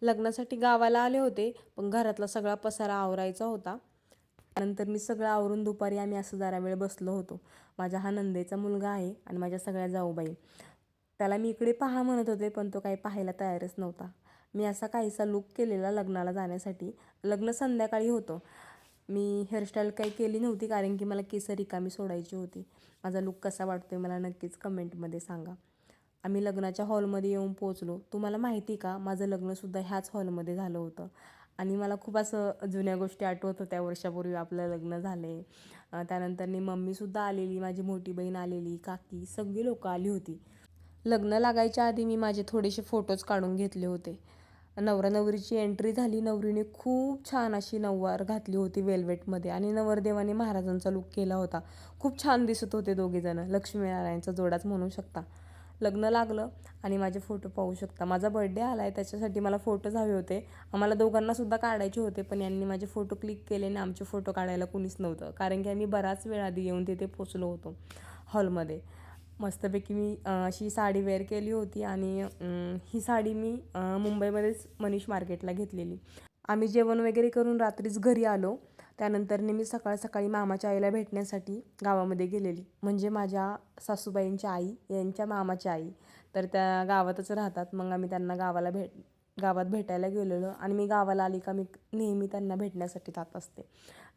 लग्नासाठी गावाला आले होते, पण घरातला सगळा पसारा आवरायचा होता. नंतर मी सगळं आवरून दुपारी आम्ही असं जरा वेळ बसलो होतो. माझा हा नंदेचा मुलगा आहे आणि माझ्या सगळ्या जाऊबाई. त्याला मी इकडे पहा म्हणत होते, पण तो काही पाहायला तयारच नव्हता. मी असा काहीसा लूक केलेला लग्नाला जाण्यासाठी. लग्न संध्याकाळी होतं. मी हेअरस्टाईल काही केली नव्हती, कारण की मला केस रिकामी सोडायची होती. माझा लूक कसा वाटतोय मला नक्कीच कमेंटमध्ये सांगा. आम्ही लग्नाच्या हॉलमध्ये येऊन पोचलो. तुम्हाला माहिती का, माझं लग्नसुद्धा ह्याच हॉलमध्ये झालं होतं. आणि मला खूप असं जुन्या गोष्टी आठवत होत्या, वर्षापूर्वी आपलं लग्न झाले. त्यानंतरनी मम्मीसुद्धा आलेली, माझी मोठी बहीण आलेली, काकी सगळी लोकं आली होती. लग्न लागायच्या आधी मी माझे थोडेसे फोटोज काढून घेतले होते. नवरा नवरीची एंट्री झाली. नवरीने खूप छान अशी नऊवार घातली होती वेल्वेटमध्ये आणि नवरदेवाने महाराजांचा लूक केला होता. खूप छान दिसत होते दोघेजणं. लक्ष्मीनारायणचा जोडाच म्हणू शकता. लग्न लागलं आणि माझे फोटो पाहू शकता. माझा बर्थडे आला आहे, त्याच्यासाठी मला फोटोज हवे होते. आम्हाला दोघांनासुद्धा काढायचे होते, पण यांनी माझे फोटो क्लिक केले आणि आमचे फोटो काढायला कुणीच नव्हतं, कारण की आम्ही बराच वेळ आधी येऊन तिथे पोचलो होतो हॉलमध्ये. मस्तपैकी मी अशी साडी वेअर केली होती आणि ही साडी मी मुंबईमध्येच मनीष मार्केटला घेतलेली. आम्ही जेवण वगैरे करून रात्रीच घरी आलो. त्यानंतर मी सकाळ सकाळी मामाच्या आईला भेटण्यासाठी गावामध्ये गेलेली. म्हणजे माझ्या सासूबाईंच्या आई यांच्या मामाच्या आई तर त्या गावातच राहतात. मग आम्ही त्यांना गावात भेटायला गेलेलो आणि मी गावाला आली का मी नेहमी त्यांना भेटण्यासाठी जात असते.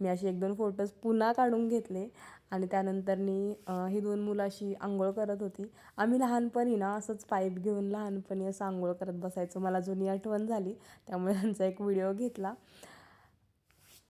मी असे 1-2 फोटोज पुन्हा काढून घेतले आणि त्यानंतरनी ही 2 मुलं अशी अंघोळ करत होती. आम्ही लहानपणी ना असंच पाईप घेऊन लहानपणी असं अंघोळ करत बसायचो. मला जुनी आठवण झाली, त्यामुळे त्यांचा एक व्हिडिओ घेतला.